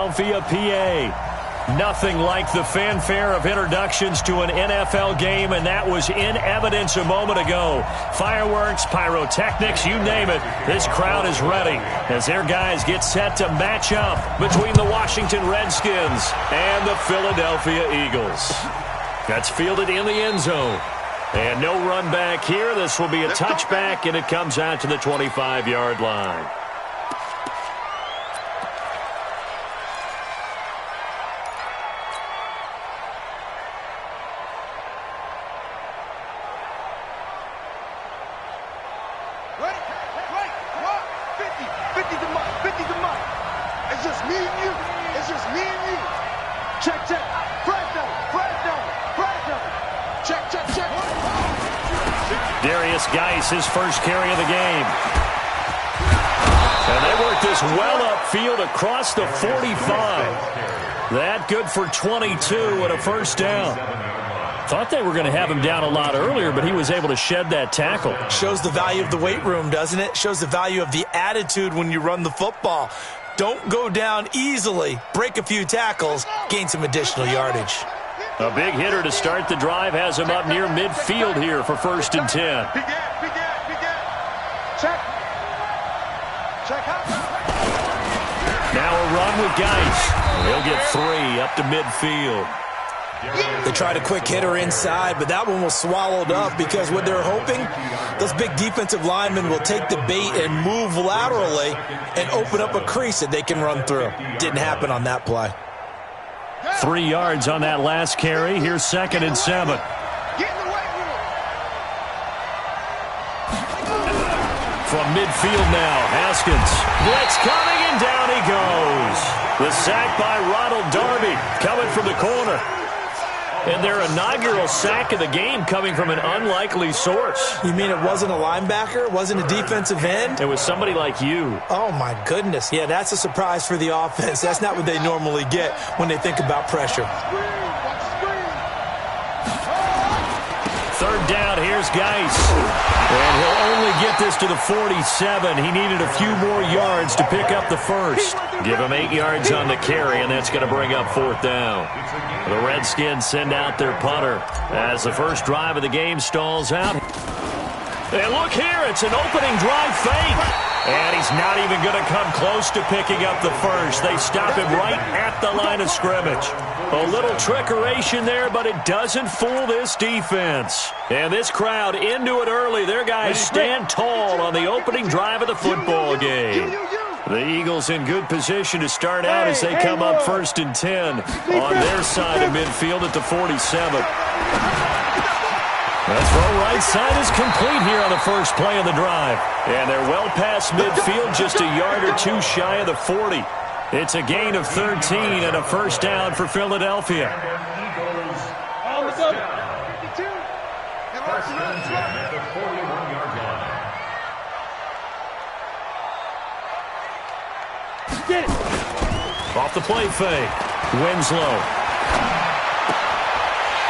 Philadelphia, PA. Nothing like the fanfare of introductions to an NFL game, and that was in evidence a moment ago. Fireworks, pyrotechnics, you name it. This crowd is ready as their guys get set to match up between the Washington Redskins and the Philadelphia Eagles. That's fielded in the end zone. And no run back here. This will be a touchback, and it comes out to the 25-yard line. His first carry of the game. And they work this well upfield across the 45. That good for 22 and a first down. Thought they were going to have him down a lot earlier, but he was able to shed that tackle. Shows the value of the weight room, doesn't it? Shows the value of the attitude when you run the football. Don't go down easily. Break a few tackles. Gain some additional yardage. A big hitter to start the drive has him up near midfield here for 1st and 10. Now a run with Geis. He'll get 3 up to midfield. They tried a quick hitter inside, but that one was swallowed up because what they're hoping, those big defensive linemen will take the bait and move laterally and open up a crease that they can run through. Didn't happen on that play. 3 yards on that last carry. Here's 2nd and 7. From midfield now, Haskins. Blitz coming, and down he goes. The sack by Ronald Darby coming from the corner. And their inaugural sack of the game coming from an unlikely source. You mean it wasn't a linebacker? It wasn't a defensive end? It was somebody like you. Oh, my goodness. Yeah, that's a surprise for the offense. That's not what they normally get when they think about pressure. 3rd down, here's Geis. And he'll only get this to the 47. He needed a few more yards to pick up the first. Give him 8 yards on the carry, and that's going to bring up 4th down. The Redskins send out their punter as the first drive of the game stalls out. And look here, it's an opening drive fake. And he's not even going to come close to picking up the first. They stop him right at the line of scrimmage. A little trickeration there, but it doesn't fool this defense. And this crowd into it early. Their guys stand tall on the opening drive of the football game. The Eagles in good position to start out as they come up 1st and 10 on their side of midfield at the 47. The throw right side is complete here on the first play of the drive. And they're well past midfield, just a yard or 2 shy of the 40. It's a gain of 13 and a first down for Philadelphia. Get it. Off the play fake. Winslow.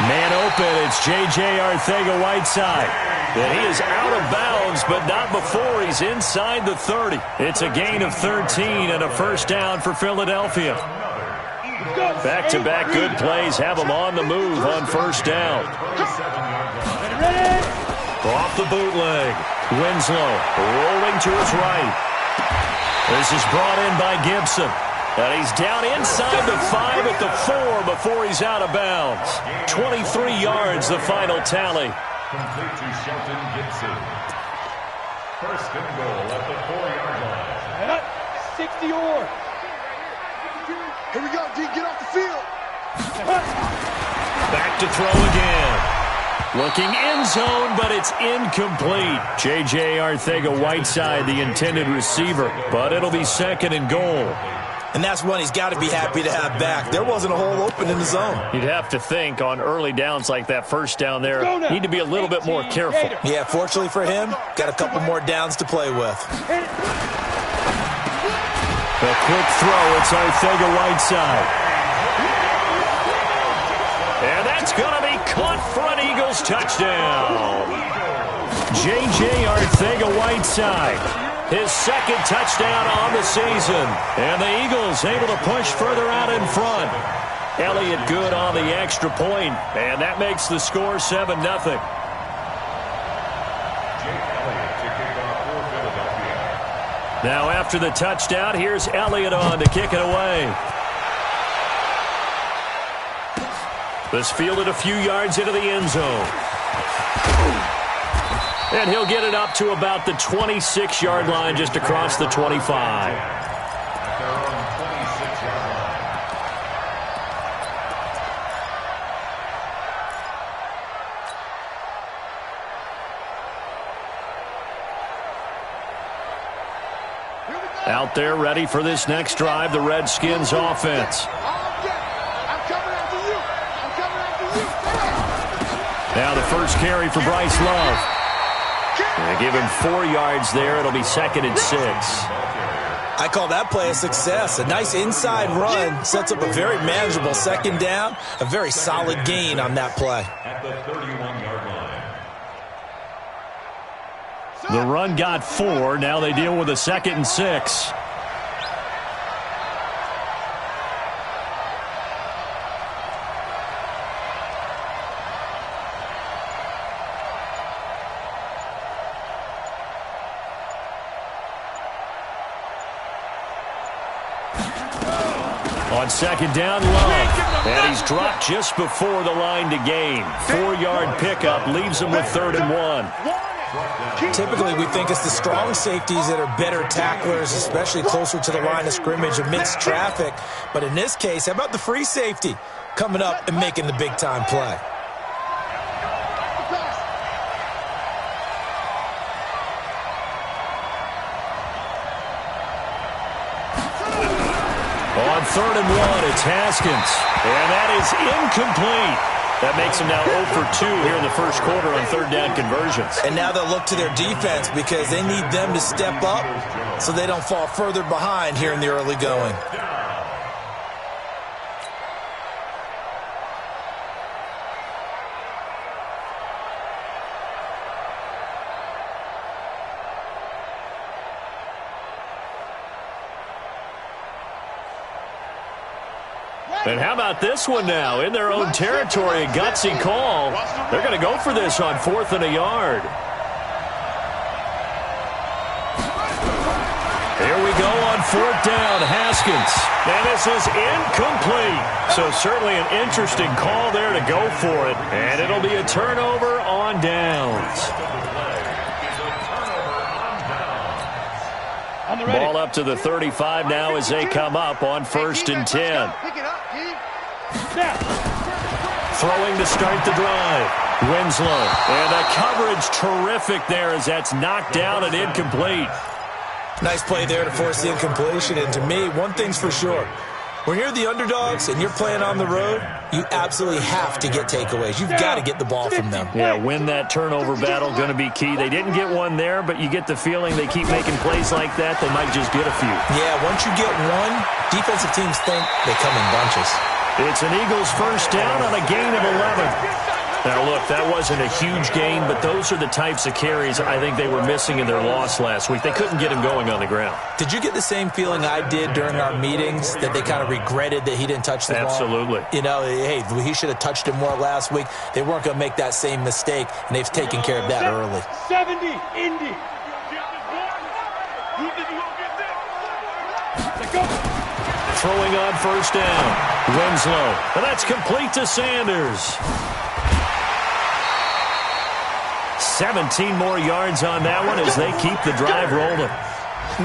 Man open, it's J.J. Arcega-Whiteside. And he is out of bounds, but not before he's inside the 30. It's a gain of 13 and a first down for Philadelphia. Back-to-back good plays have them on the move on first down. Off the bootleg. Winslow rolling to his right. This is brought in by Gibson. And he's down inside the 5 at the 4 before he's out of bounds. 23 yards, the final tally. Complete to Shelton Gibson. 1st and goal at the 4-yard line. 60-yard. Here we go, D. Get off the field. Back to throw again. Looking end zone, but it's incomplete. J.J. Arcega-Whiteside, the intended receiver, but it'll be 2nd and goal. And that's one he's got to be happy to have back. There wasn't a hole open in the zone. You'd have to think on early downs like that first down there, need to be a little bit more careful. Yeah, fortunately for him, got a couple more downs to play with. A quick throw, it's Arcega-Whiteside. And that's going to be caught for an Eagles touchdown. J.J. Arcega-Whiteside His second touchdown on the season. And the Eagles able to push further out in front. Elliott good on the extra point, and that makes the score 7-0. Now after the touchdown, here's Elliott on to kick it away. This fielded a few yards into the end zone. And he'll get it up to about the 26-yard line, just across the 25. Out there ready for this next drive, the Redskins offense. Now the first carry for Bryce Love. They give him 4 yards there. It'll be 2nd and 6. I call that play a success. A nice inside run sets up a very manageable second down. A very solid gain on that play. At the 31-yard line. The run got 4. Now they deal with a 2nd and 6. On second down, Love. And he's dropped just before the line to gain. 4-yard pickup leaves him with 3rd and 1. Typically, we think it's the strong safeties that are better tacklers, especially closer to the line of scrimmage amidst traffic. But in this case, how about the free safety coming up and making the big-time play? On 3rd and 1, it's Haskins. And that is incomplete. That makes him now 0 for 2 here in the first quarter on 3rd down conversions. And now they'll look to their defense because they need them to step up so they don't fall further behind here in the early going. And how about this one now? In their own territory, a gutsy call. They're going to go for this on 4th and a yard. Here we go on 4th down, Haskins. And this is incomplete. So certainly an interesting call there to go for it. And it'll be a turnover on downs. Ball up to the 35 now as they come up on 1st and 10. Throwing to start the drive. Winslow. And the coverage terrific there as that's knocked down and incomplete. Nice play there to force the incompletion. And to me, one thing's for sure. When you're the underdogs and you're playing on the road, you absolutely have to get takeaways. You've got to get the ball from them. Yeah, win that turnover battle, going to be key. They didn't get one there, but you get the feeling they keep making plays like that, they might just get a few. Yeah, once you get one, defensive teams think they come in bunches. It's an Eagles first down on a gain of 11. Now, look, that wasn't a huge gain, but those are the types of carries I think they were missing in their loss last week. They couldn't get him going on the ground. Did you get the same feeling I did during our meetings, that they kind of regretted that he didn't touch the ball? Absolutely. You know, hey, he should have touched it more last week. They weren't going to make that same mistake, and they've taken care of that early. 70, Indy. Throwing on first down. Winslow. And that's complete to Sanders. 17 more yards on that one as they keep the drive rolling.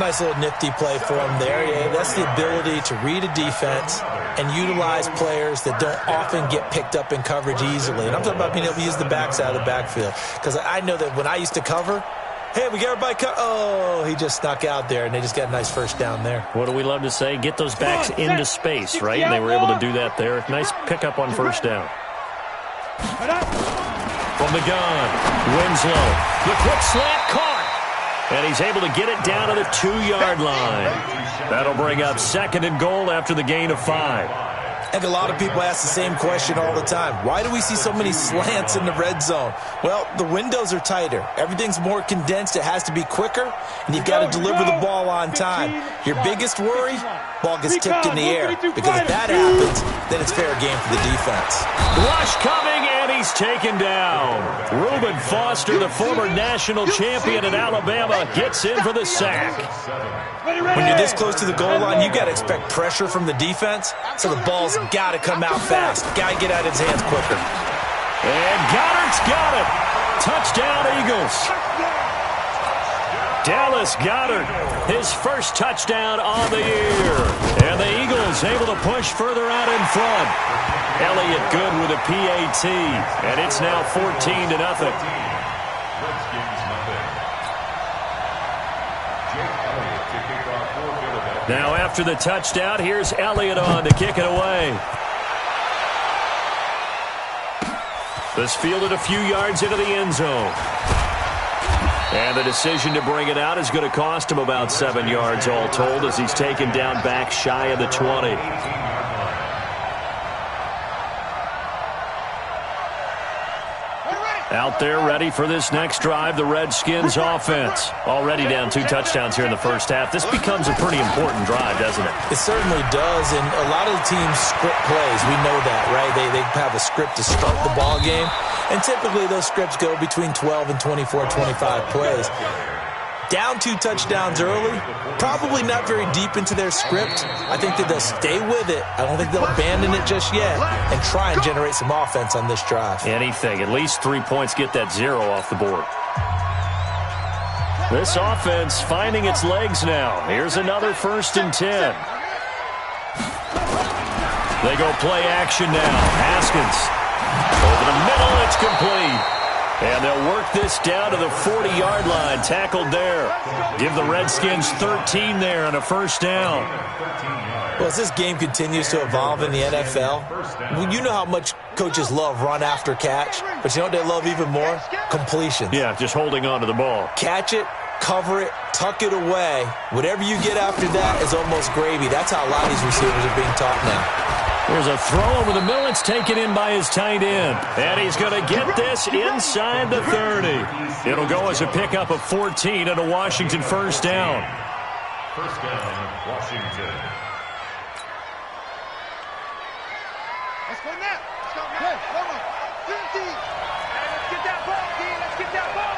Nice little nifty play for him there. Yeah, that's the ability to read a defense and utilize players that don't often get picked up in coverage easily. And I'm talking about being able to use the backs out of the backfield. Because I know that when I used to cover, hey, we got everybody oh, he just snuck out there, and they just got a nice first down there. What do we love to say? Get those backs into space, right? And they were able to do that there. Nice pickup on first down. From the gun, Winslow. The quick slant caught. And he's able to get it down to the 2-yard line. That'll bring up 2nd and goal after the gain of 5. I think a lot of people ask the same question all the time. Why do we see so many slants in the red zone? Well, the windows are tighter. Everything's more condensed. It has to be quicker, and you've got to deliver the ball on time. Your biggest worry, ball gets tipped in the air. Because if that happens, then it's fair game for the defense. Rush coming, and he's taken down. Reuben Foster, the former national champion at Alabama, gets in for the sack. When you're this close to the goal line, you got to expect pressure from the defense, so the ball's got to come out fast. Got to get out of his hands quicker. And Goddard's got it. Touchdown, Eagles. Dallas Goedert, his first touchdown on the year. And the Eagles able to push further out in front. Elliott good with a PAT, and it's now 14-0. Now after the touchdown, here's Elliott on to kick it away. This fielded a few yards into the end zone. And the decision to bring it out is going to cost him about 7 yards all told as he's taken down back shy of the 20. Out there ready for this next drive, the Redskins offense. Already down 2 touchdowns here in the first half. This becomes a pretty important drive, doesn't it? It certainly does, and a lot of the teams script plays. We know that, right? They have a script to start the ball game, and typically those scripts go between 12 and 24, 25 plays. Down 2 touchdowns early, probably not very deep into their script. I think that they'll stay with it. I don't think they'll abandon it just yet and try and generate some offense on this drive. Anything. At least 3 points, get that 0 off the board. This offense finding its legs now. Here's another 1st and 10. They go play action now. Haskins. Over the middle, it's complete. And they'll work this down to the 40-yard line. Tackled there. Give the Redskins 13 there and a 1st down. Well, as this game continues to evolve in the NFL, you know how much coaches love run after catch, but you know what they love even more? Completions. Yeah, just holding on to the ball. Catch it, cover it, tuck it away. Whatever you get after that is almost gravy. That's how a lot of these receivers are being taught now. There's a throw over the middle. It's taken in by his tight end. And he's going to get this inside the 30. It'll go as a pickup of 14 and a Washington 1st down. 1st down, Washington. Let's go now. Let's go now. Hey, come on. 50. Hey, let's get that ball, D. Let's get that ball.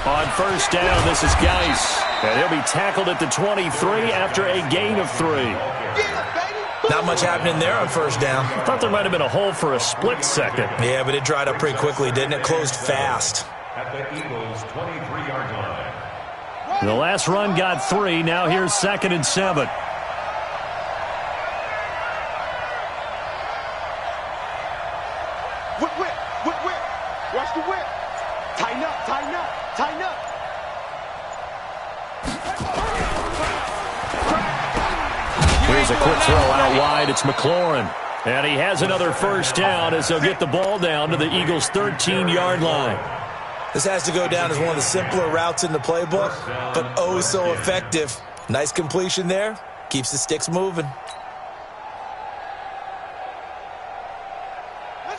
On 1st down, this is Geis. And he'll be tackled at the 23 after a gain of 3. Not much happening there on 1st down. I thought there might have been a hole for a split second. Yeah, but it dried up pretty quickly, didn't it? Closed fast. At the Eagles' 23-yard line. The last run got 3. Now here's 2nd and 7. Whip. Watch the whip. Tighten up. Here's a quick throw out wide. It's McLaurin. And he has another 1st down as they'll get the ball down to the Eagles' 13-yard line. This has to go down as one of the simpler routes in the playbook, but oh so effective. Nice completion there. Keeps the sticks moving.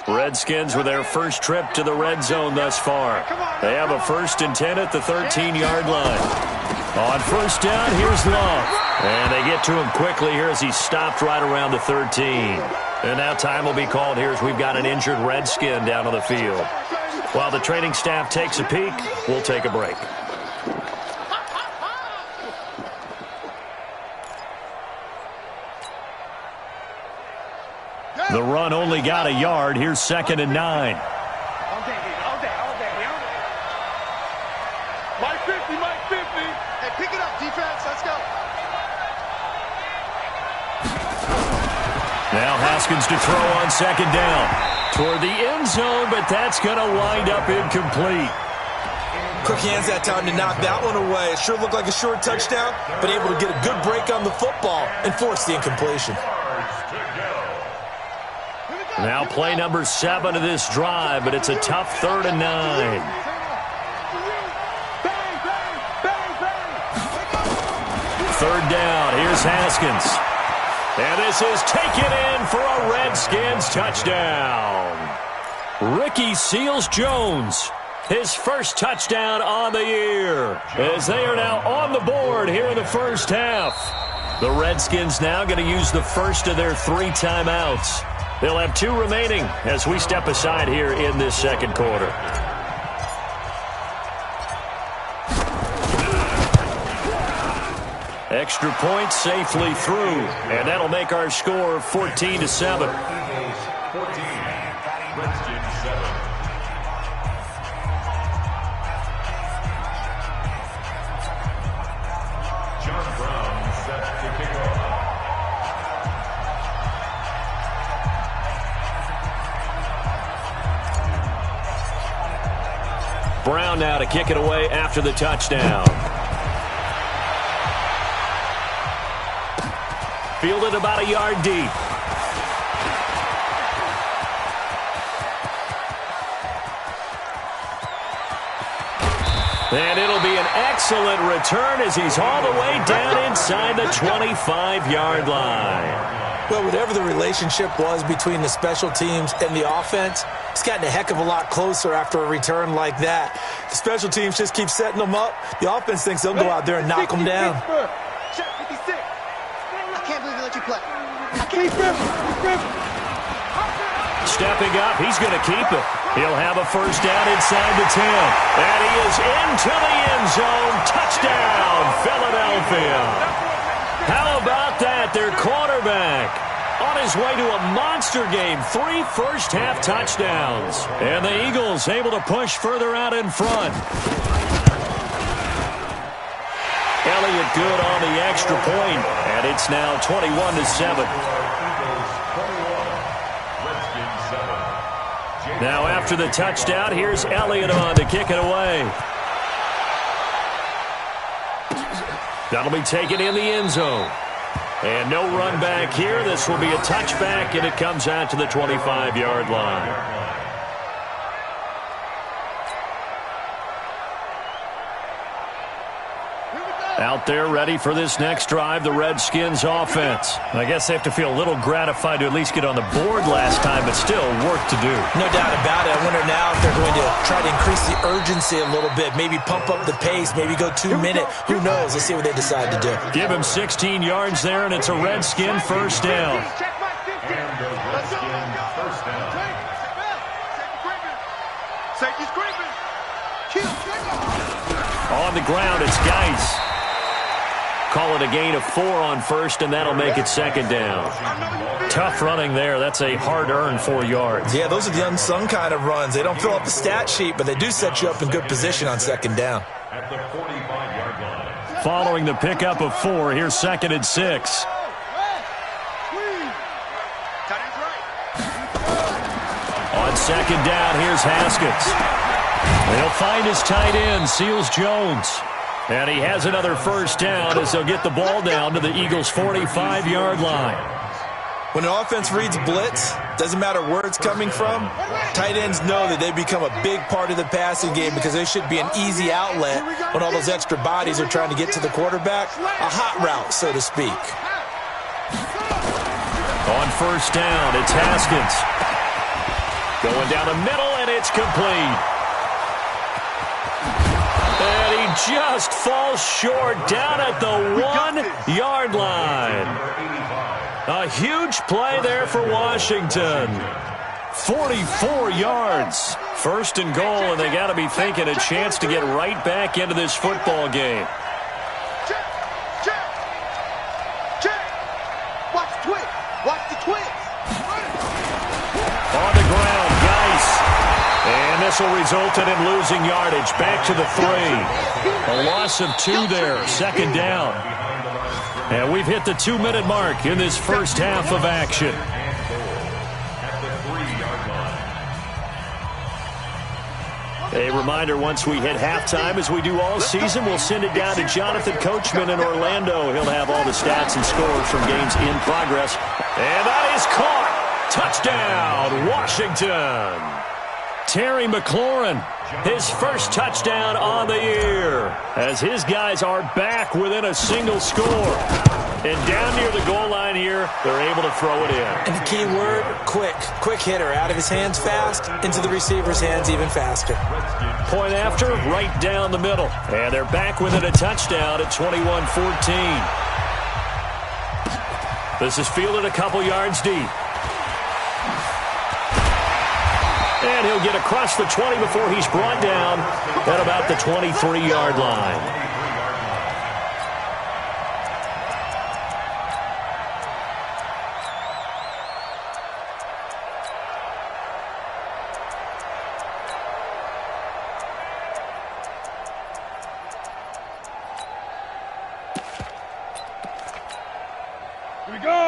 Redskins with their first trip to the red zone thus far. They have a 1st and 10 at the 13-yard line. On 1st down, here's Love. And they get to him quickly here as he stopped right around the 13. And now time will be called here as we've got an injured Redskin down on the field. While the training staff takes a peek, we'll take a break. The run only got a yard. Here's 2nd and 9. All day. Mike 50. Hey, pick it up, defense. Let's go. Now Haskins to throw on 2nd down. Toward the end zone, but that's going to wind up incomplete. Quick hands that time to knock that one away. It sure looked like a short touchdown, but able to get a good break on the football and force the incompletion. Now play number 7 of this drive, but it's a tough 3rd and 9. 3rd down. Here's Haskins. And this is taken in for a Redskins touchdown. Ricky Seals-Jones, his first touchdown on the year, as they are now on the board here in the first half. The Redskins now going to use the first of their 3 timeouts. They'll have 2 remaining as we step aside here in this second quarter. Extra point safely through, and that'll make our score 14-7. 14, Redskins 7. John Brown set to kick off. Brown now to kick it away after the touchdown. Fielded about a yard deep. And it'll be an excellent return as he's all the way down inside the 25-yard line. Well, whatever the relationship was between the special teams and the offense, it's gotten a heck of a lot closer after a return like that. The special teams just keep setting them up. The offense thinks they'll go out there and knock them down. Stepping up, he's going to keep it. He'll have a first down inside the 10. And he is into the end zone. Touchdown, Philadelphia. How about that? Their quarterback on his way to a monster game. 3 first-half touchdowns. And the Eagles able to push further out in front. Elliott good on the extra point, and it's now 21-7. Now after the touchdown, here's Elliott on to kick it away. That'll be taken in the end zone. And no run back here. This will be a touchback, and it comes out to the 25-yard line. Out there ready for this next drive, the Redskins offense. I guess they have to feel a little gratified to at least get on the board last time, but still work to do. No doubt about it. I wonder now if they're going to try to increase the urgency a little bit, maybe pump up the pace, maybe go 2-minute. Who knows? Let's see what they decide to do. Give him 16 yards there, and it's a Redskin first down. And the Redskins first down. Safety's creeping. On the ground, it's Geis. Call it a gain of 4 on first, and that'll make it second down. Tough running there. That's a hard-earned 4 yards. Yeah, those are the unsung kind of runs. They don't fill up the stat sheet, but they do set you up in good position on second down. At the 45-yard line. Following the pickup of 4, here's second and 6. On second down, here's Haskins. They'll find his tight end, Seals-Jones. And he has another first down as they'll get the ball down to the Eagles' 45-yard line. When an offense reads blitz, doesn't matter where it's coming from, tight ends know that they become a big part of the passing game because they should be an easy outlet when all those extra bodies are trying to get to the quarterback. A hot route, so to speak. On first down, it's Haskins. Going down the middle, and it's complete. And he just falls short down at the 1-yard line. A huge play there for Washington. 44 yards. First and goal, and they got to be thinking a chance to get right back into this football game. Watch the twist. Watch the twist. On the ground, Geis. And this will result in him losing yardage. Back to the 3. A loss of 2 there. Second down. And we've hit the 2-minute mark in this first half of action. At the 3-yard line. A reminder, once we hit halftime, as we do all season, we'll send it down to Jonathan Coachman in Orlando. He'll have all the stats and scores from games in progress. And that is caught. Touchdown, Washington. Terry McLaurin, his first touchdown on the year, as his guys are back within a single score. And down near the goal line here, they're able to throw it in. And the key word, quick. Quick hitter. Out of his hands fast, into the receiver's hands even faster. Point after, right down the middle. And they're back within a touchdown at 21-14. This is fielded a couple yards deep. And he'll get across the 20 before he's brought down at about the 23-yard line.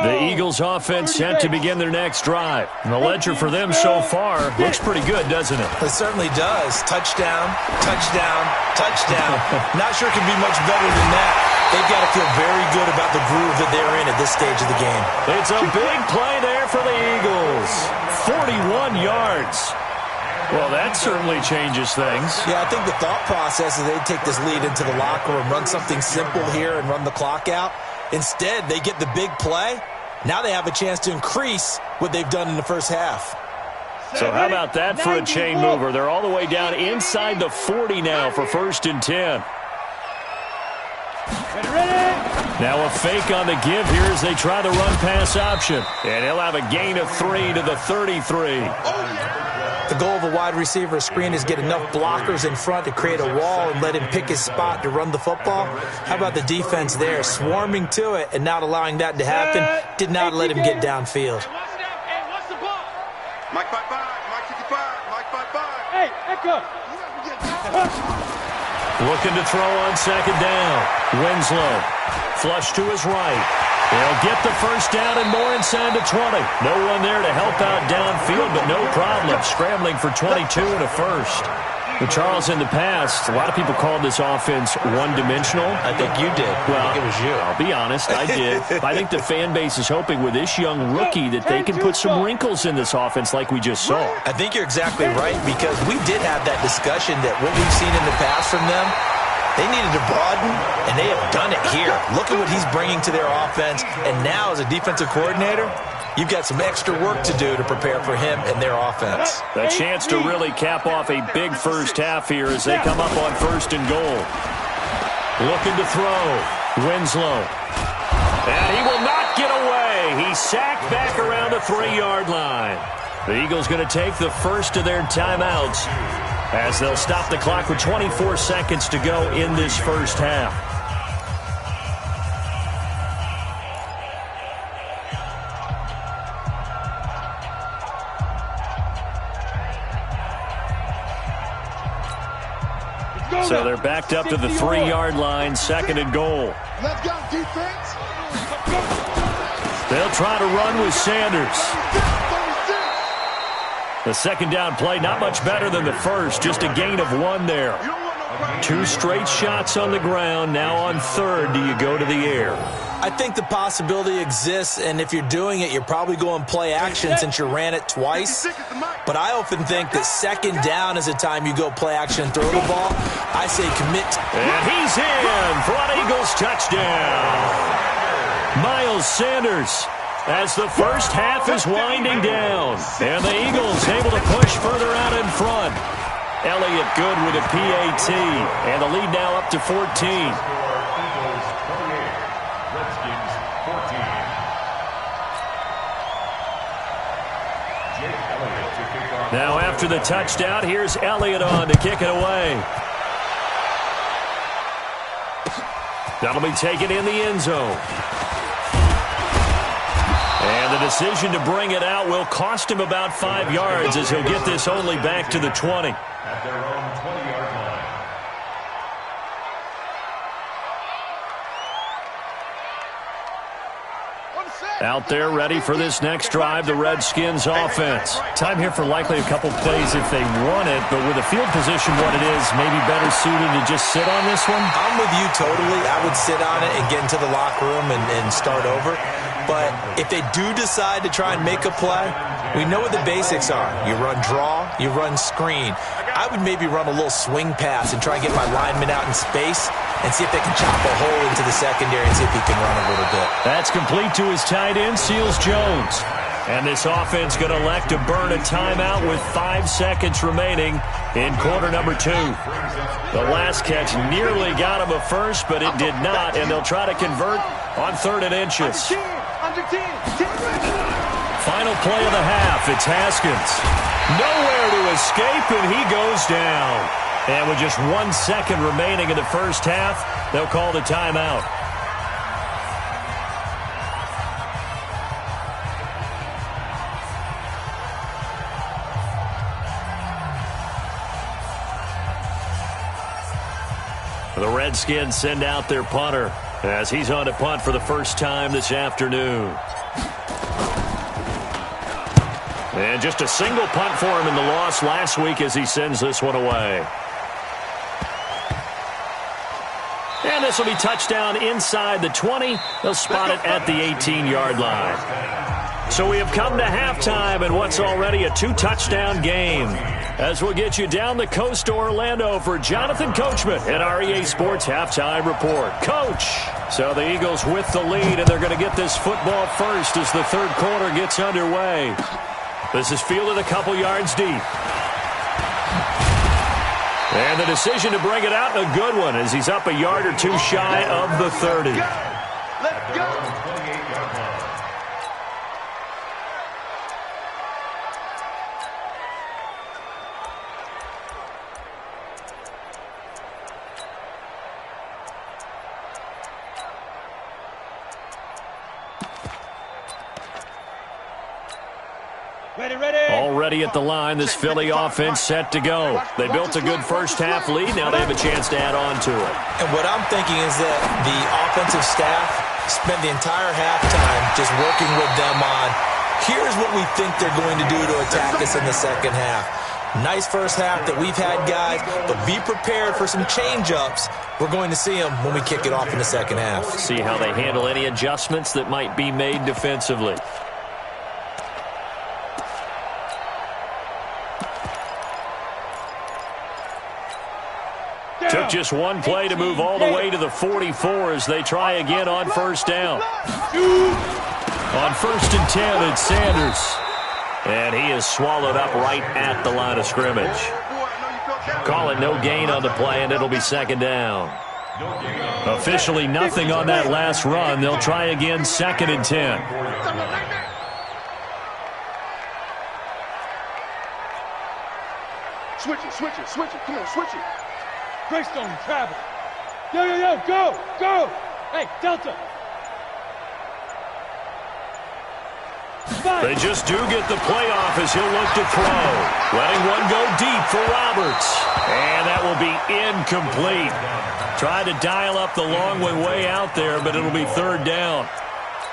The Eagles offense set to begin their next drive. And the ledger for them so far looks pretty good, doesn't it? It certainly does. Touchdown, touchdown, touchdown. Not sure it can be much better than that. They've got to feel very good about the groove that they're in at this stage of the game. It's a big play there for the Eagles. 41 yards. Well, that certainly changes things. Yeah, I think the thought process is they'd take this lead into the locker room, run something simple here and run the clock out. Instead, they get the big play. Now they have a chance to increase what they've done in the first half. So how about that for a chain mover? They're all the way down inside the 40 now for 1st and 10. Now a fake on the give here as they try the run-pass option. And he'll have a gain of 3 to the 33. The goal of a wide receiver screen is get enough blockers in front to create a wall and let him pick his spot to run the football. How about the defense there, swarming to it and not allowing that to happen? Did not let him get downfield. Mike 5-5, Mike 55, Mike 5-5. Hey, Echo. Looking to throw on 2nd down. Winslow, flush to his right. They'll get the first down and more inside the 20. No one there to help out downfield, but no problem. Scrambling for 22 and a first. Well, Charles, in the past, a lot of people called this offense one-dimensional. I think you did. Well, I think it was you. I'll be honest, I did. I think the fan base is hoping with this young rookie that they can put some wrinkles in this offense like we just saw. I think you're exactly right, because we did have that discussion that what we've seen in the past from them, they needed to broaden, and they have done it here. Look at what he's bringing to their offense, and now as a defensive coordinator, you've got some extra work to do to prepare for him and their offense. A chance to really cap off a big first half here as they come up on 1st and goal. Looking to throw. Winslow. And he will not get away. He's sacked back around the 3-yard line. The Eagles going to take the first of their timeouts as they'll stop the clock with 24 seconds to go in this first half. So they're backed up to the 3-yard line, 2nd and goal. Let's go, defense. They'll try to run with Sanders. 36. The 2nd down play, not much better than the first, just a gain of 1 there. 2 straight shots on the ground. Now on 3rd, do you go to the air? I think the possibility exists, and if you're doing it, you're probably going play action since you ran it twice. But I often think that 2nd down is the time you go play action and throw the ball. I say commit. And he's in for an Eagles touchdown. Miles Sanders, as the first half is winding down. And the Eagles able to push further out in front. Elliott good with a PAT. And the lead now up to 14. Now after the touchdown, here's Elliott on to kick it away. That'll be taken in the end zone. And the decision to bring it out will cost him about 5 yards as he'll get this only back to the 20. At their own 20-yard line. Out there ready for this next drive, the Redskins offense. Time here for likely a couple plays if they want it, but with the field position what it is, maybe better suited to just sit on this one? I'm with you totally. I would sit on it and get into the locker room and start over. But if they do decide to try and make a play, we know what the basics are. You run draw, you run screen. I would maybe run a little swing pass and try and get my lineman out in space and see if they can chop a hole into the secondary and see if he can run a little bit. That's complete to his tight end, Seals Jones. And this offense going to elect to burn a timeout with 5 seconds remaining in quarter number 2. The last catch nearly got him a first, but it did not, and they'll try to convert on 3rd and inches. Final play of the half. It's Haskins. Nowhere to escape, and he goes down. And with just 1 second remaining in the first half, they'll call the timeout. The Redskins send out their punter as he's on to punt for the first time this afternoon. And just a single punt for him in the loss last week as he sends this one away. And this will be touchdown inside the 20. They'll spot it at the 18-yard line. So we have come to halftime in what's already a 2-touchdown game. As we'll get you down the coast to Orlando for Jonathan Coachman at our EA Sports Halftime Report. Coach! So the Eagles with the lead, and they're going to get this football first as the third quarter gets underway. This is fielded a couple yards deep. And the decision to bring it out, a good one, as he's up a yard or two shy of the 30. Let's go. Already at the line, this Philly offense set to go. They built a good first half lead. Now they have a chance to add on to it. And what I'm thinking is that the offensive staff spent the entire halftime just working with them on, here's what we think they're going to do to attack us in the second half. Nice first half that we've had, guys, but be prepared for some change-ups. We're going to see them when we kick it off in the second half. See how they handle any adjustments that might be made defensively. Took just one play to move all the way to the 44 as they try again on first down. On 1st and 10, it's Sanders. And he is swallowed up right at the line of scrimmage. Call it no gain on the play, and it'll be second down. Officially nothing on that last run. They'll try again 2nd and 10. Switch it. Come on, switch it. Greystone, travel. Yo, go. Hey, Delta. They just do get the playoff as he'll look to throw. Letting one go deep for Roberts. And that will be incomplete. Tried to dial up the long one way out there, but it'll be 3rd down.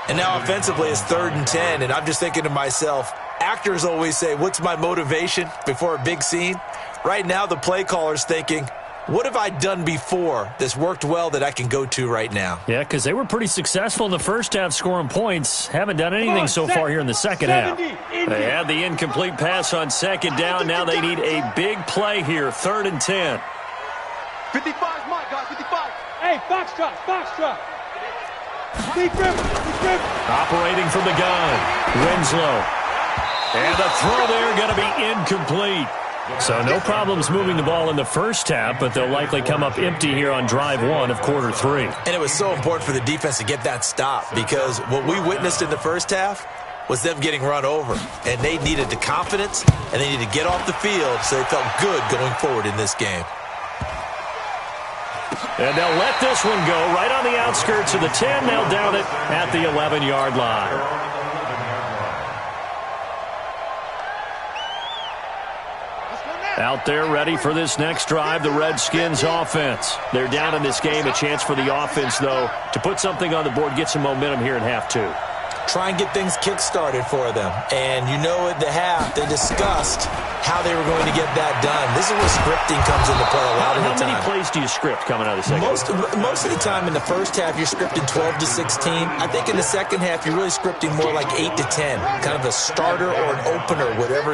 And now offensively it's 3rd and 10, and I'm just thinking to myself, actors always say, what's my motivation before a big scene? Right now the play caller's thinking, what have I done before that's worked well that I can go to right now? Yeah, because they were pretty successful in the first half scoring points. Haven't done anything so far here in the second half. They had the incomplete pass on 2nd down. Now they need a big play here, 3rd and 10. 55's mine, guys, 55. Hey, Foxtrot. Deep river. Operating from the gun, Winslow. And the throw there going to be incomplete. So no problems moving the ball in the first half, but they'll likely come up empty here on drive 1 of quarter 3. And it was so important for the defense to get that stop because what we witnessed in the first half was them getting run over. And they needed the confidence, and they needed to get off the field so they felt good going forward in this game. And they'll let this one go right on the outskirts of the 10. They'll down it at the 11-yard line. Out there ready for this next drive, the Redskins offense. They're down in this game. A chance for the offense, though, to put something on the board, get some momentum here in half 2. try and get things kick-started for them. And you know at the half, they discussed how they were going to get that done. This is where scripting comes into play a lot of the time. How many plays do you script coming out of the second? Most of the time in the first half, you're scripting 12 to 16. I think in the second half, you're really scripting more like 8 to 10. Kind of a starter or an opener, whatever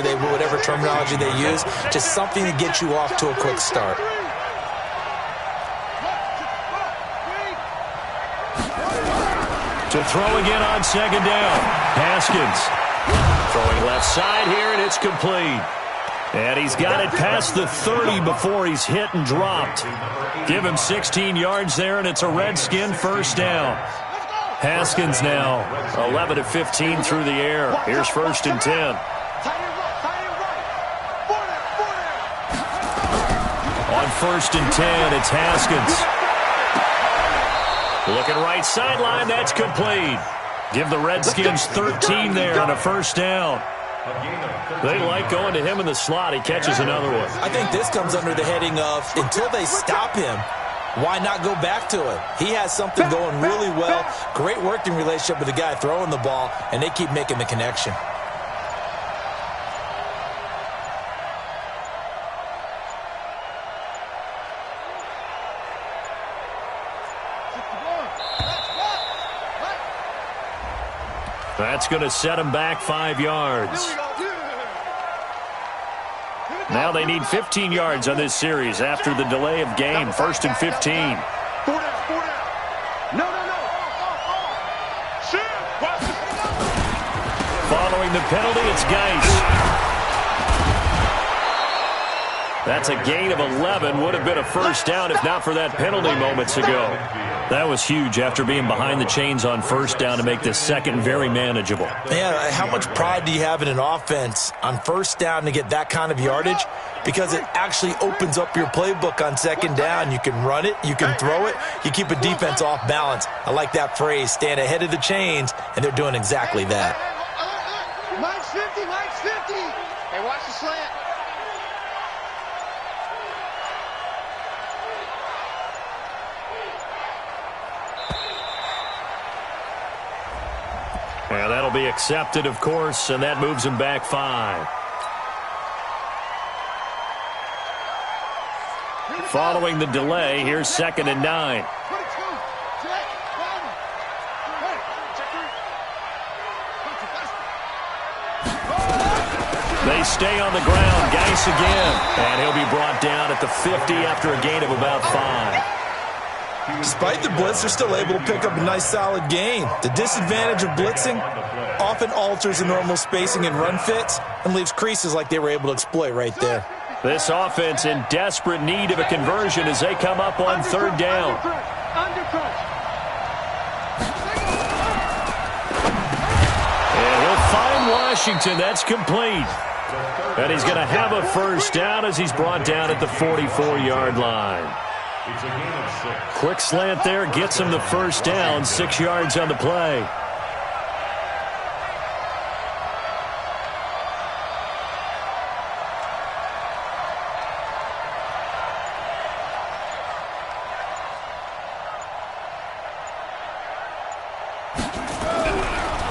terminology they use. Just something to get you off to a quick start. To throw again on second down. Haskins throwing left side here, and it's complete. And he's got it past the 30 before he's hit and dropped. Give him 16 yards there, and it's a Redskin first down. Haskins now 11 of 15 through the air. Here's 1st and 10. On 1st and 10, it's Haskins. Looking right sideline, that's complete. Give the Redskins 13 there on a first down. They like going to him in the slot. He catches another one. I think this comes under the heading of until they stop him, why not go back to it? He has something going really well. Great working relationship with the guy throwing the ball, and they keep making the connection. That's going to set him back 5 yards. Now they need 15 yards on this series after the delay of game. 1st and 15. Following the penalty, it's Geis. That's a gain of 11. Would have been a first down if not for that penalty moments ago. That was huge after being behind the chains on first down to make this second very manageable. Man, how much pride do you have in an offense on first down to get that kind of yardage? Because it actually opens up your playbook on second down. You can run it, you can throw it, you keep a defense off balance. I like that phrase, stand ahead of the chains, and they're doing exactly that. Mike's 50, Mike's 50. Hey, watch the slant. Well, that'll be accepted, of course, and that moves him back 5. Following the delay, here's 2nd and 9. They stay on the ground. Geis again. And he'll be brought down at the 50 after a gain of about 5. Despite the blitz, they're still able to pick up a nice, solid gain. The disadvantage of blitzing often alters the normal spacing and run fits and leaves creases like they were able to exploit right there. This offense in desperate need of a conversion as they come up on 3rd down. And he'll find Washington. That's complete. And he's going to have a first down as he's brought down at the 44-yard line. Quick slant there gets him the first down, 6 yards on the play.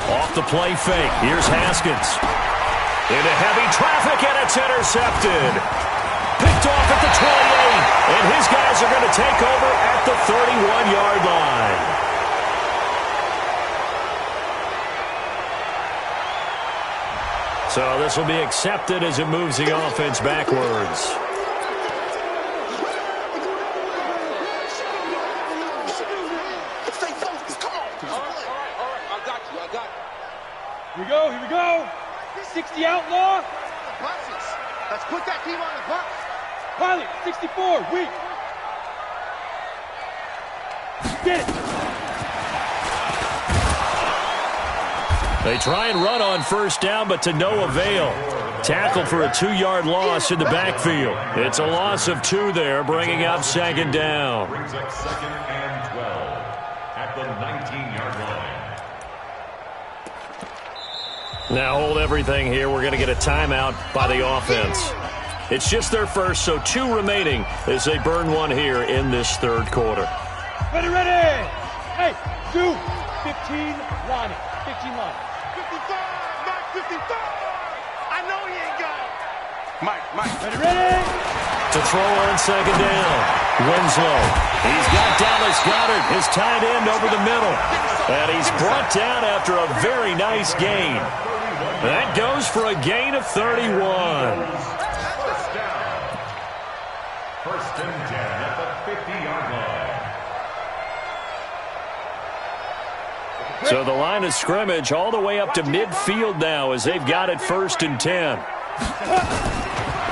Off the play fake. Here's Haskins. Into heavy traffic, and it's intercepted. Picked off at the 28, and his guys are going to take over at the 31-yard line. So this will be accepted as it moves the offense backwards. Here we go. 60 outlaw. Let's put that team on the bus. Pilot, 64, weak. Get it. They try and run on first down, but to no avail. Tackle for a 2-yard loss in the backfield. It's a loss of 2 there, bringing up 2nd down. Brings up 2nd and 12 at the 19-yard line. Now hold everything here. We're going to get a timeout by the offense. It's just their first, so 2 remaining as they burn 1 here in this 3rd quarter. Ready. Hey, 2, 15, line it. 15 line. 55, Mike, 55. I know he ain't got it. Mike. Ready? To throw on second down. Winslow. He's got Dallas Goedert, his tight end, over the middle. And he's brought down after a very nice gain. That goes for a gain of 31. First and 10 at the 50-yard line. So the line of scrimmage all the way up to midfield now as they've got it first and 10.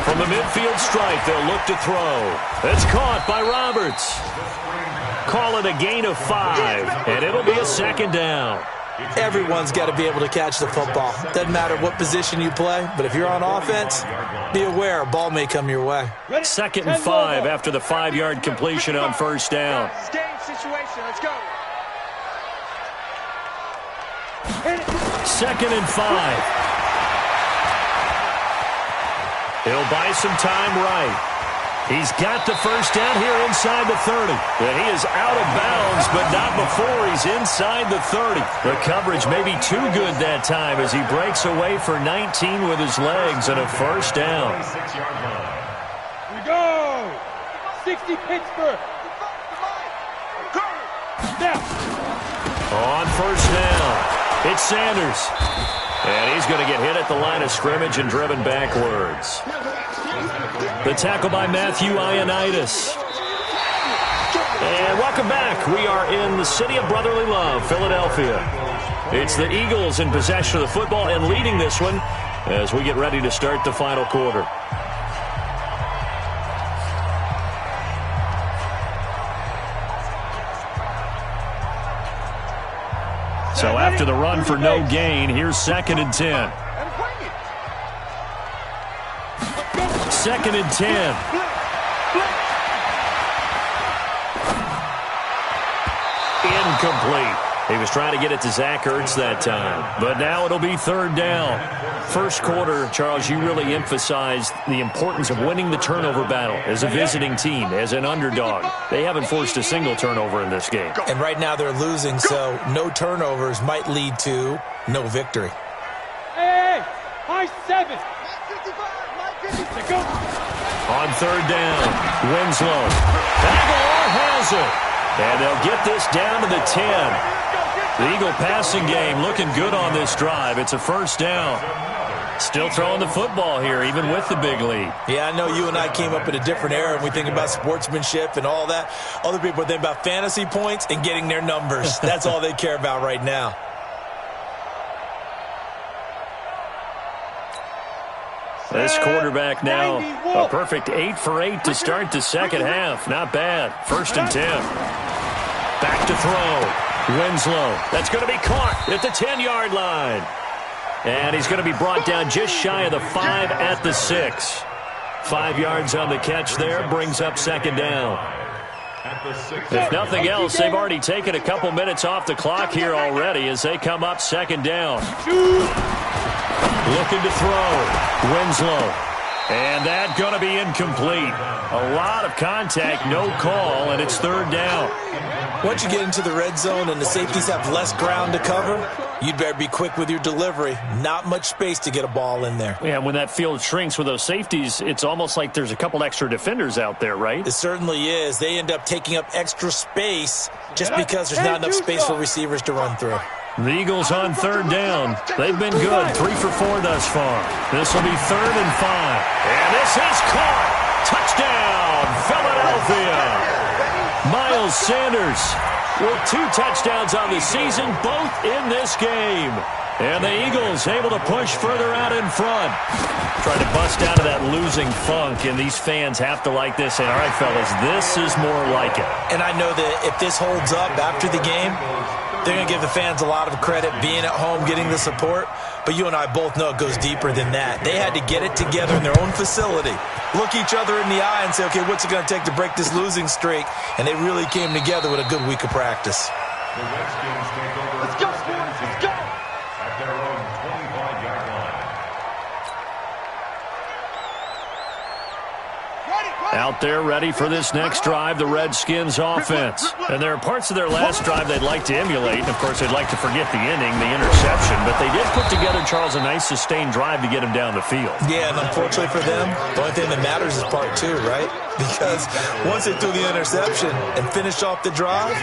From the midfield stripe, they'll look to throw. It's caught by Roberts. Call it a gain of 5, and it'll be a second down. Everyone's got to be able to catch the football. Doesn't matter what position you play, but if you're on offense, be aware a ball may come your way. Second and 5 after the 5-yard completion on first down. Game situation. Let's go. Second and 5. He'll buy some time right. He's got the first down here inside the 30. And he is out of bounds, but not before he's inside the 30. The coverage may be too good that time as he breaks away for 19 with his legs and a first down. Here we go. 60 Pittsburgh. Now. On first down, it's Sanders. And he's going to get hit at the line of scrimmage and driven backwards. The tackle by Matthew Ioannidis. And welcome back. We are in the city of brotherly love, Philadelphia. It's the Eagles in possession of the football and leading this one as we get ready to start the final quarter. So after the run for no gain, here's second and 10. Second and 10. Incomplete. He was trying to get it to Zach Ertz that time. But now it'll be third down. First quarter, Charles, you really emphasized the importance of winning the turnover battle as a visiting team, as an underdog. They haven't forced a single turnover in this game. And right now they're losing, so no turnovers might lead to no victory. Hey, high 7. On third down, Winslow. Aguilar has it. And they'll get this down to the 10. The Eagle passing game looking good on this drive. It's a first down. Still throwing the football here, even with the big lead. Yeah, I know you and I came up in a different era, and we think about sportsmanship and all that. Other people think about fantasy points and getting their numbers. That's all they care about right now. This quarterback now, a perfect 8 for 8 to start the second half. Not bad. First and 10. Back to throw. Winslow. That's going to be caught at the 10-yard line. And he's going to be brought down just shy of the 5 at the 6. 5 yards on the catch there. Brings up second down. If nothing else, they've already taken a couple minutes off the clock here already as they come up second down. Looking to throw. Winslow. And that's going to be incomplete. A lot of contact, no call, and it's third down. Once you get into the red zone and the safeties have less ground to cover, you'd better be quick with your delivery. Not much space to get a ball in there. Yeah, when that field shrinks with those safeties, it's almost like there's a couple extra defenders out there, right? It certainly is. They end up taking up extra space just because there's not enough space for receivers to run through. The Eagles on third down. They've been good, 3 for 4 thus far. This will be third and 5. And this is caught. Touchdown, Philadelphia. Miles Sanders with 2 touchdowns on the season, both in this game. And the Eagles able to push further out in front. Trying to bust out of that losing funk, and these fans have to like this. And, all right, fellas, this is more like it. And I know that if this holds up after the game, they're going to give the fans a lot of credit being at home, getting the support. But you and I both know it goes deeper than that. They had to get it together in their own facility, look each other in the eye and say, okay, what's it going to take to break this losing streak? And they really came together with a good week of practice. The Redskins take over. Let's go, boys. Let's go. At their own 25-yard line. Ready, Out there ready for this next drive, the Redskins offense. And there are parts of their last drive they'd like to emulate. And, of course, they'd like to forget the inning, the interception. But they did put together, Charles, a nice sustained drive to get him down the field. Yeah, and unfortunately for them, the only thing that matters is part two, right? Because once they threw the interception and finished off the drive,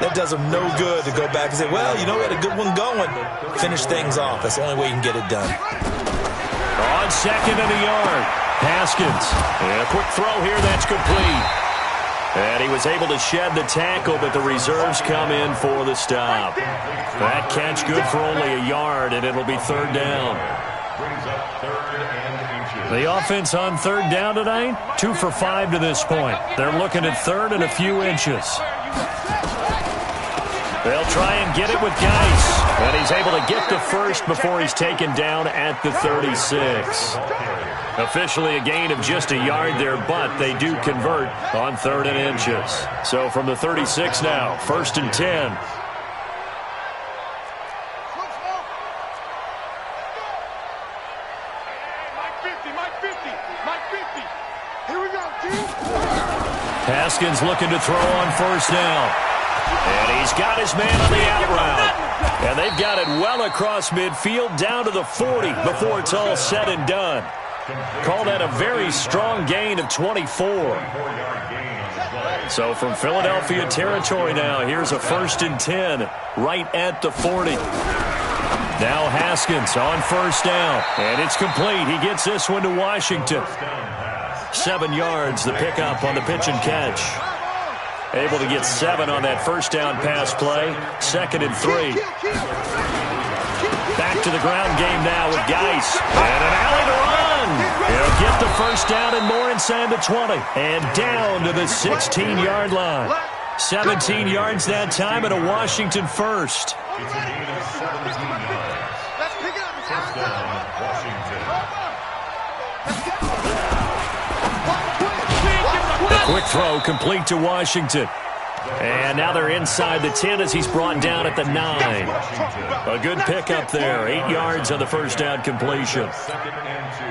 that does them no good to go back and say, well, you know, we had a good one going. Finish things off. That's the only way you can get it done. On second and a yard, Haskins. And a quick throw here, that's complete. And he was able to shed the tackle, but the reserves come in for the stop. That catch good for only a yard, and it'll be third down. Brings up 3rd and inches. The offense on third down tonight, 2 for 5 to this point. They're looking at third and a few inches. They'll try and get it with Geis. And he's able to get the first before he's taken down at the 36. Officially a gain of just a yard there, but they do convert on 3rd and inches. So from the 36 now, 1st and 10. Haskins looking to throw on 1st down. And he's got his man on the out route. And they've got it well across midfield down to the 40 before it's all said and done. Call that a very strong gain of 24. So from Philadelphia territory now, here's a 1st and 10 right at the 40. Now Haskins on 1st down. And it's complete. He gets this one to Washington. 7 yards, the pickup on the pitch and catch. Able to get 7 on that 1st down pass play. 2nd and 3. Back to the ground game now with Geis. And an alley to run. He'll get the 1st down and more inside the 20. And down to the 16-yard line. 17 yards that time and a Washington first. It's a gain of 17 yards. Let's pick it up. First down, Washington. A quick throw complete to Washington. And now they're inside the 10 as he's brought down at the 9. A good pickup there. 8 yards on the 1st down completion. 2nd and 2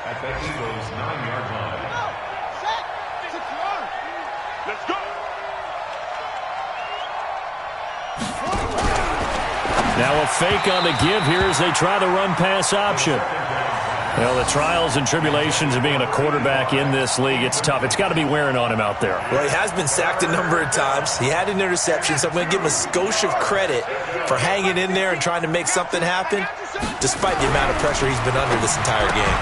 at the Eagles' 9-yard line. Let's go. Now a fake on the give here as they try the run-pass option. Well, the trials and tribulations of being a quarterback in this league, it's tough. It's got to be wearing on him out there. Well, he has been sacked a number of times. He had an interception, so I'm going to give him a skosh of credit for hanging in there and trying to make something happen, despite the amount of pressure he's been under this entire game.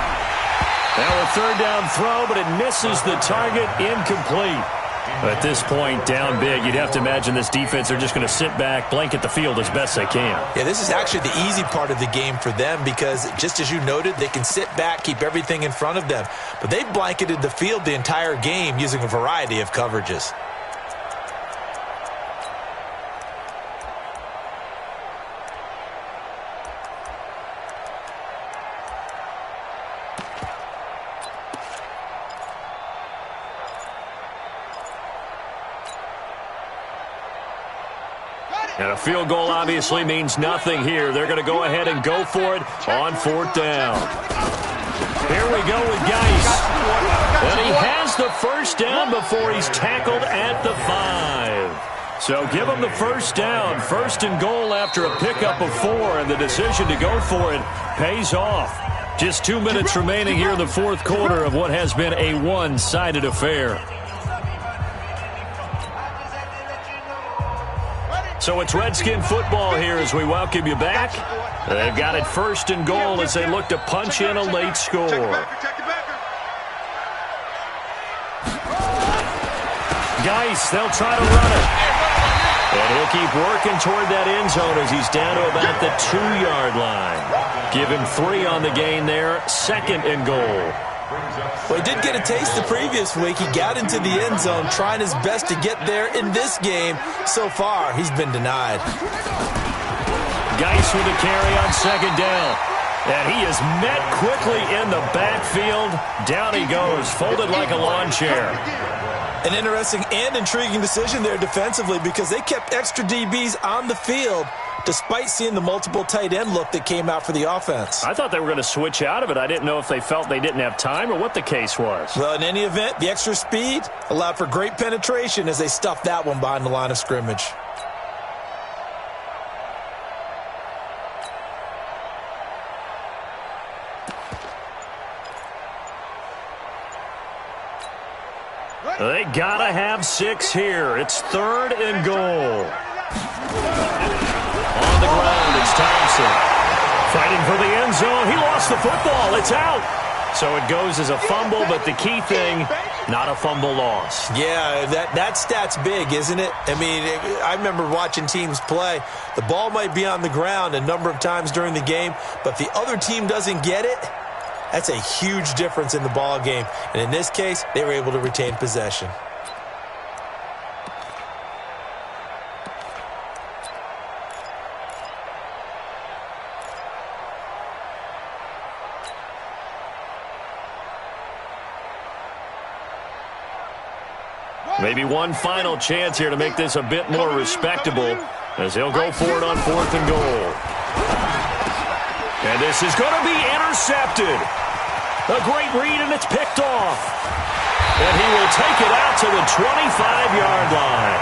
Now a 3rd down throw, but it misses the target, incomplete. At this point, down big, you'd have to imagine this defense are just going to sit back, blanket the field as best they can. Yeah, this is actually the easy part of the game for them because, just as you noted, they can sit back, keep everything in front of them. But they've blanketed the field the entire game using a variety of coverages. And a field goal obviously means nothing here. They're going to go ahead and go for it on 4th down. Here we go with Geis. And he has the 1st down before he's tackled at the 5. So give him the 1st down. 1st and goal after a pickup of 4. And the decision to go for it pays off. Just 2 minutes remaining here in the 4th quarter of what has been a one-sided affair. So it's Redskin football here as we welcome you back. They've got it 1st and goal as they look to punch in a late score. Geis, they'll try to run it. And he'll keep working toward that end zone as he's down to about the 2-yard line. Give him 3 on the gain there, 2nd and goal. Well, he did get a taste the previous week. He got into the end zone trying his best to get there in this game. So far, he's been denied. Geis with a carry on 2nd down. And he is met quickly in the backfield. Down he goes, folded like a lawn chair. An interesting and intriguing decision there defensively because they kept extra DBs on the field, despite seeing the multiple tight end look that came out for the offense. I thought they were going to switch out of it. I didn't know if they felt they didn't have time or what the case was. Well, in any event, the extra speed allowed for great penetration as they stuffed that one behind the line of scrimmage. They gotta have 6 here. It's 3rd and goal. On the ground, it's Thompson. Fighting for the end zone. He lost the football. It's out. So it goes as a fumble, but the key thing, not a fumble loss. Yeah, that stat's big, isn't it? I mean, I remember watching teams play. The ball might be on the ground a number of times during the game, but the other team doesn't get it. That's a huge difference in the ball game. And in this case, they were able to retain possession. Maybe one final chance here to make this a bit more respectable as he'll go for it on 4th and goal. And this is going to be intercepted. A great read, and it's picked off. And he will take it out to the 25-yard line.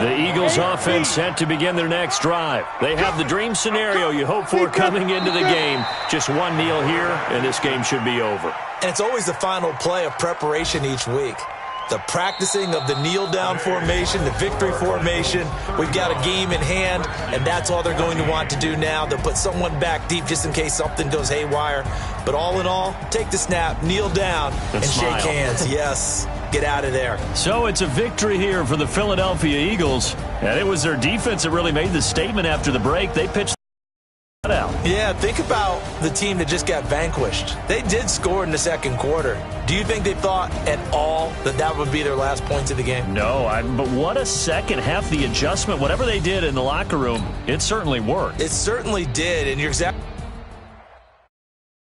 The Eagles offense set to begin their next drive. They have the dream scenario you hope for coming into the game. Just one kneel here, and this game should be over. And it's always the final play of preparation each week. The practicing of the kneel-down formation, the victory formation. We've got a game in hand, and that's all they're going to want to do now. They'll put someone back deep just in case something goes haywire. But all in all, take the snap, kneel down, and shake hands. Yes, get out of there. So it's a victory here for the Philadelphia Eagles. And it was their defense that really made the statement after the break. They pitched out. Yeah, think about the team that just got vanquished. They did score in the second quarter. Do you think they thought at all that that would be their last points of the game? No, but what a second half. The adjustment, whatever they did in the locker room, it certainly worked. It certainly did, and you're exactly